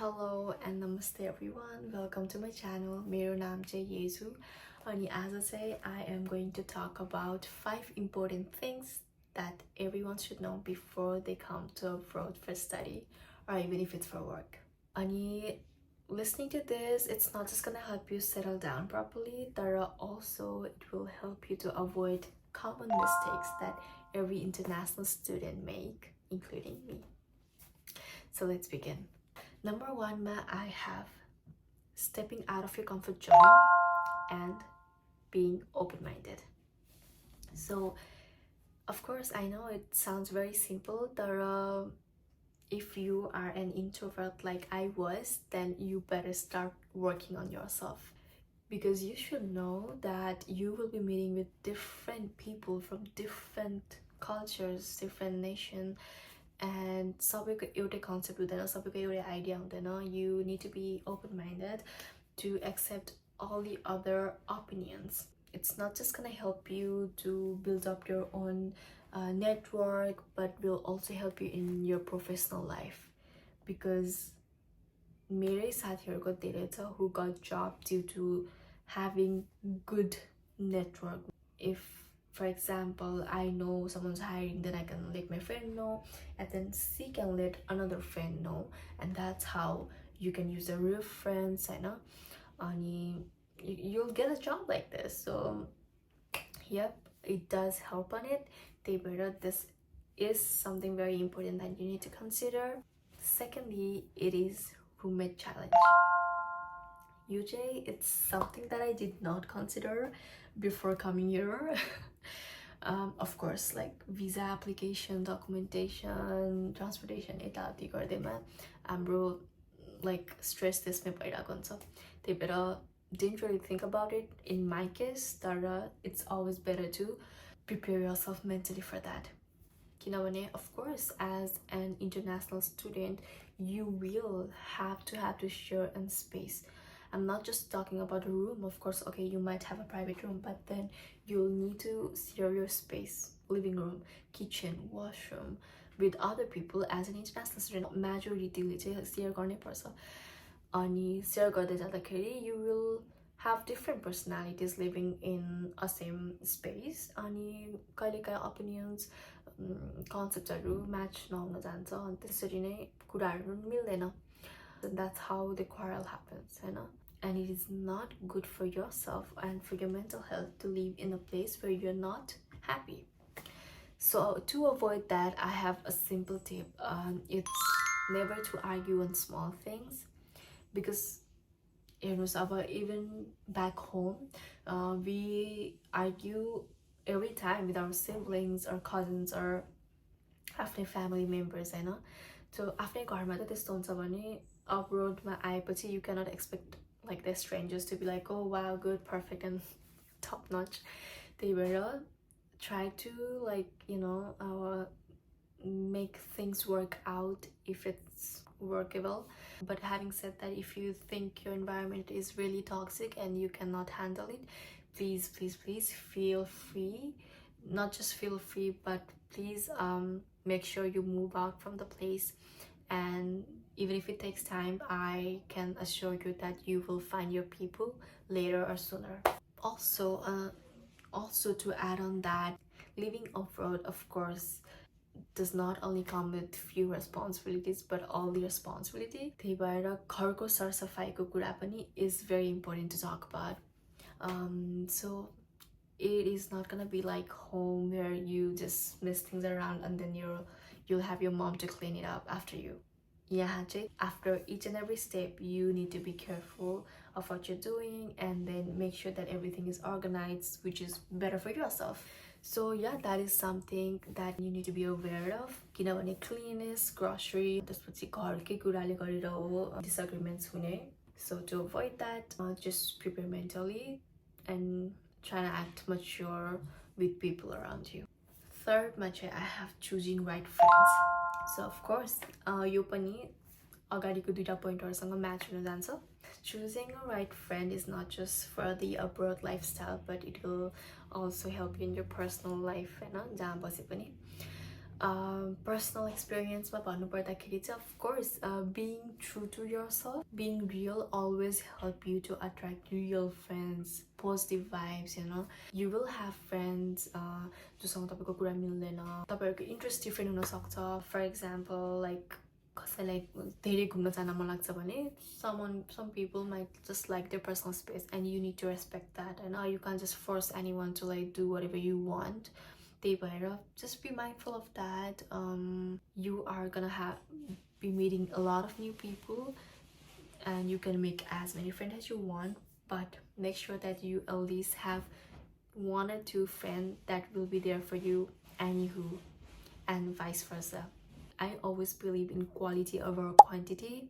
Hello and namaste everyone. Welcome to my channel. मेरो नाम चाहिँ येजु अनि आज चाहिँ I am going to talk about 5 important things that everyone should know before they come to abroad for study or even if it's for work. अनि listening to this, it's not just gonna help you settle down properly, but also it will help you to avoid common mistakes that every international student make, including me. So let's begin. Number 1 I have stepping out of your comfort zone and being open-minded. So of course I know it sounds very simple, but if you are an introvert like I was, then you better start working on yourself, because you should know that you will be meeting with different people from different cultures, different nations, and सबैको एउटै concept हुँदैन, सबैको एउटै idea हुँदैन. You need to be open-minded to accept all the other opinions. It's not just gonna help you to build up your own network, but will also help you in your professional life, because मेरै साथीहरुको धेरै छ who got job due to having good network. If for example I know someone's hiring, then I can let my friend know, and then she can let another friend know, and that's how you can use the real friends, you know, and you'll get a job like this. So yep, it does help on it. This is something very important that you need to consider. Secondly, it is roommate challenge. UJ, it's something that I did not consider before coming here. Of course, like visa application, documentation, transportation, यताउति गर्दैमा हाम्रो like stress त्यसमै भइरहेको हुन्छ. त्यही भएर didn't really think about it in my case, तर it's always better to prepare yourself mentally for that. किनभने of course as an international student you will have to share a space. I'm not just talking about a room, of course. Okay, you might have a private room, but then you'll need to share your space, living room, kitchen, washroom with other people. As an international student, majority share गर्ने पर्छ. अनि share गर्दै जाँदाखेरि you will have different personalities living in a same space, अनि कहिलेकाहीँ opinions, conceptsहरु match नहुन जान्छ, अनि त्यसरी नै कुराहरु मिल्दैन. And that's how the quarrel happens, you know. And it is not good for yourself and for your mental health to live in a place where you're not happy. So to avoid that, I have a simple tip. It's never to argue on small things, because you know, even back home, we argue every time with our siblings or cousins or आफ्नै family members, you know. So आफ्नै घरमा त त्यस्तो हुन्छ भने abroad ma आएपछि you cannot expect like the strangers to be like, oh wow, good, perfect and top notch. They were try to, like, you know, make things work out if it's workable. But having said that, if you think your environment is really toxic and you cannot handle it, please feel free. Not just feel free, but please make sure you move out from the place. And even if it takes time, I can assure you that you will find your people later or sooner. Also to add on that, living abroad, of course, does not only come with few responsibilities but all the responsibility. त्यही भएर घरको सरसफाइको कुरा पनि is very important to talk about. So it is not gonna be like home where you just mess things around and then you'll have your mom to clean it up after you. Yeah, after each and every step you need to be careful of what you're doing, and then make sure that everything is organized, which is better for yourself. So yeah, that is something that you need to be aware of. किनभने cleanliness, grocery, त्यसपछि घरकै कुराले गरेर हो disagreements हुने. So to avoid that, just prepare mentally and try to act mature with people around you. Third, I have choosing right friends. So of course, यो पनि अगाडिको दुईटा पोइन्टहरुसँग म्याच हुन जान्छ. Choosing a right friend is not just for the abroad lifestyle, but it will also help you in your personal life, हैन, जहाँ बसे पनि. Personal experience ma भन्नुपर्दाखेरि चाहिँ of course being true to yourself, being real always help you to attract real friends, positive vibes, you know. You will have friends जोसँग तपाईँको कुरा मिल्दैन, तपाईँहरूको इन्ट्रेस्ट डिफ्रेन्ट हुनसक्छ. फर एक्जाम्पल लाइक कसैलाई धेरै घुम्न जान मन लाग्छ भने some people might just like their personal space and you need to respect that, and you can't just force anyone to like do whatever you want. Just be mindful of that. You are gonna be meeting a lot of new people and you can make as many friends as you want, but make sure that you at least have 1 or 2 friends that will be there for you anywho, and vice versa. I always believe in quality over quantity,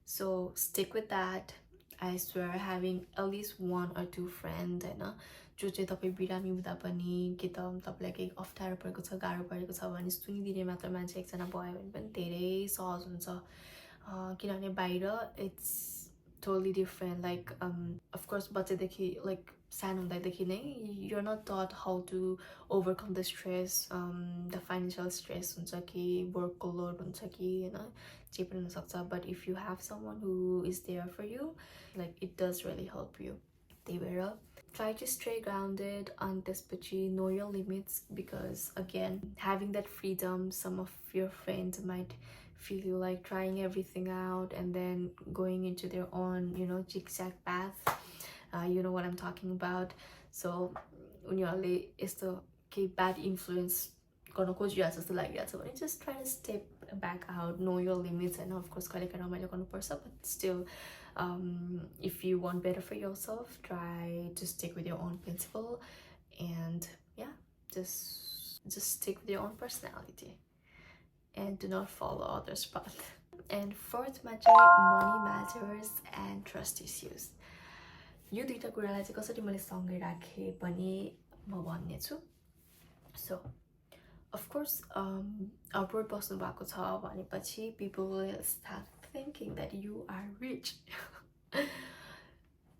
so stick with that. I swear having at least 1 or 2 friends होइन जो चाहिँ तपाईँ बिरामी हुँदा पनि कि त तपाईँलाई केही अप्ठ्यारो परेको छ, गाह्रो परेको छ भने सुनिदिने मात्र मान्छे एकजना भयो भने पनि धेरै सहज हुन्छ. किनभने बाहिर it's totally different. Like of course बच्चादेखि like सानो हुँदादेखि नै you're not taught how to overcome the stress, the financial stress हुन्छ कि workको load हुन्छ कि होइन जे पनि हुनसक्छ. But if you have someone who is there for you, like it does really help you. त्यही भएर try to stay grounded on त्यसपछि know your limits, because again having that freedom, some of your friends might feel you like trying everything out and then going into their own, you know, zigzag path. You know what I'm talking about. So उनीहरूले यस्तो केही bad influence गर्न खोजिरहेको जस्तो लागिरहेको छ भने just try to step back out, know your limits, and of course कहिलेकाहीँ रमाइलो गर्नुपर्छ, but still if you want better for yourself, try to stick with your own principle, and yeah, just stick with your own personality and do not follow others' path. And fourth ma चाहिँ money matters and trust issues. यो दुईटा कुरालाई चाहिँ कसरी मैले सँगै राखेँ पनि म भन्ने छु. So of course abroad बस्नु भएको छ भनेपछि people will start thinking that you are rich.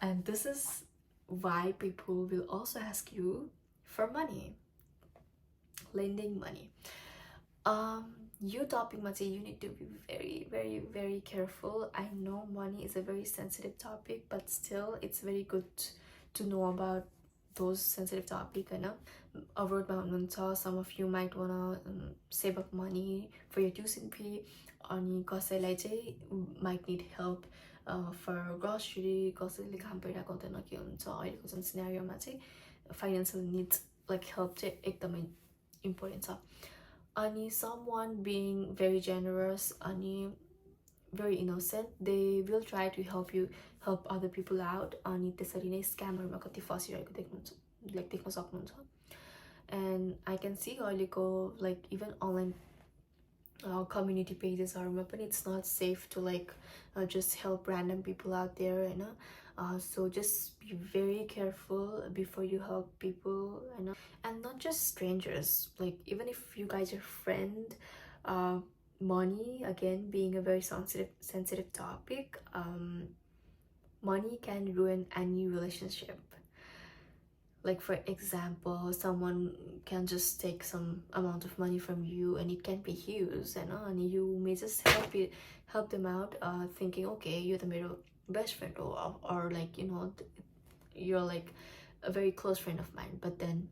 And this is why people will also ask you for money, lending money. Your topic ma चाहिँ you need to be very very very careful. I know money is a very sensitive topic, but still it's very good to know about those sensitive topic होइन. Abroad मा हुनुहुन्छ, some of you might wanna save up money for your tuition fee, अनि कसैलाई चाहिँ might need help for grocery, कसैले काम पाइरहेको हुँदैन के हुन्छ अहिलेको जुन सिनेरियोमा चाहिँ financial needs like help चाहिँ एकदमै important छ. अनि someone being very generous अनि very innocent, they will try to help other people out, अनि त्यसरी नै स्क्यामहरुमा कति फसिरहेको देख्न सक्नुहुन्छ. And I can see अहिलेको like even online community pages हरूमा पनि it's not safe to like just help random people out there होइन. So just be very careful before you help people, you know, and not just strangers. Like even if you guys are friends, money again being a very sensitive topic, money can ruin any relationship. Like for example, someone can just take some amount of money from you and it can be huge, you know, and you may just help them out thinking okay you're the middle best friend or like, you know, you're like a very close friend of mine, but then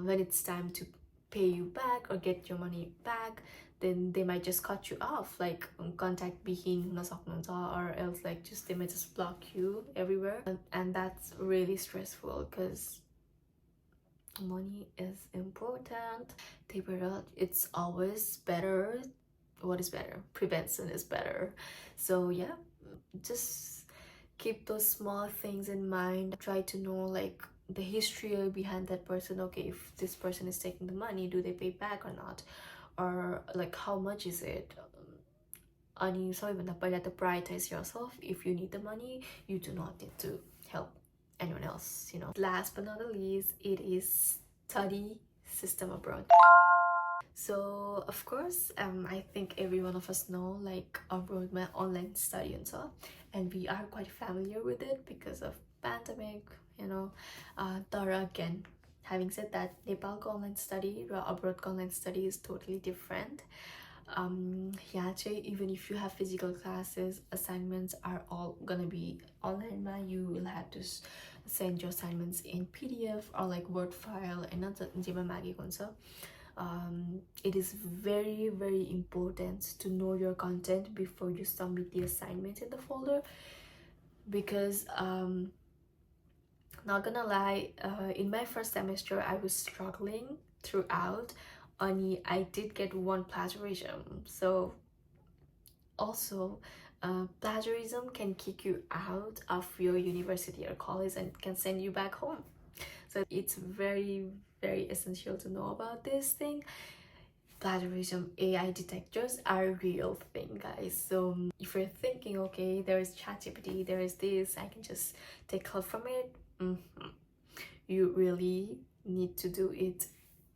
when it's time to pay you back or get your money back, then they might just cut you off, like contact bihin na सक्नुहुन्छ, or else like just they might just block you everywhere, and that's really stressful because money is important. It's always better. What is better? Prevention is better. So yeah, just keep those small things in mind. Try to know like the history behind that person. Okay, if this person is taking the money, do they pay back or not, or like how much is it? Ani सबैभन्दा पहिला to prioritize yourself. If you need the money, you do not need to help anyone else, you know. Last but not the least, it is study system abroad. So of course I think every one of us know like abroad my online study and so, and we are quite familiar with it because of pandemic, you know. But again Having said that, Nepalको online study raw abroadको online study is totally different. यहाँ चाहिँ even if you have physical classes, assignments are all gonna be online. You will have to send your assignments in PDF or like Word file and not जेमा मागेको हुन्छ. It is very, very important to know your content before you submit the assignment in the folder, because not gonna lie, in my first semester I was struggling throughout. Only I did get one plagiarism. So also plagiarism can kick you out of your university or college and can send you back home. So it's very, very essential to know about this thing. Plagiarism AI detectors are a real thing, guys. So if you're thinking, okay, there is ChatGPT, there is this, I can just take help from it, you really need to do it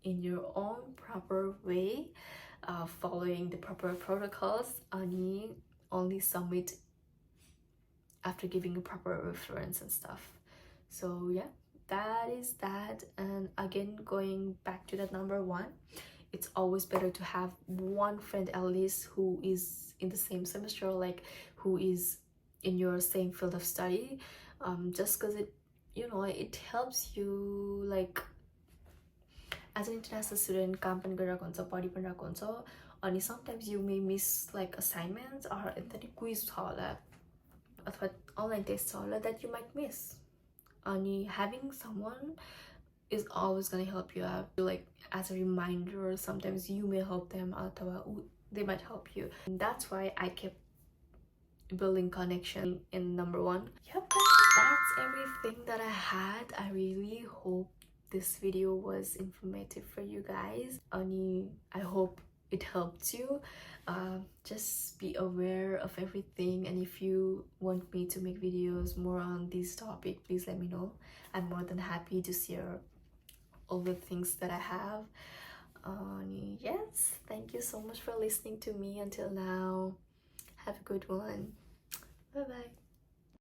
in your own proper way, following the proper protocols. Only submit after giving a proper reference and stuff. So yeah, that is that. And again, going back to that number one, it's always better to have one friend at least who is in the same semester, like who is in your same field of study, just because it, you know, it helps you, like as an international student, काम पनि गरिरहेको हुन्छ, पढि पनि रहेको हुन्छ, अनि sometimes you may miss like assignments or any quiz छ होला अथवा online test छ होला that you might miss. अनि having someone is always gonna help you out, like as a reminder. Sometimes you may help them अथवा they might help you. And that's why I kept building connection in number one. Yep, that's everything that I had. I really hope this video was informative for you guys. I hope it helped you. Just be aware of everything, and if you want me to make videos more on this topic, please let me know. I'm more than happy to share all the things that I have. Yes, thank you so much for listening to me until now. Have a good one. Bye bye.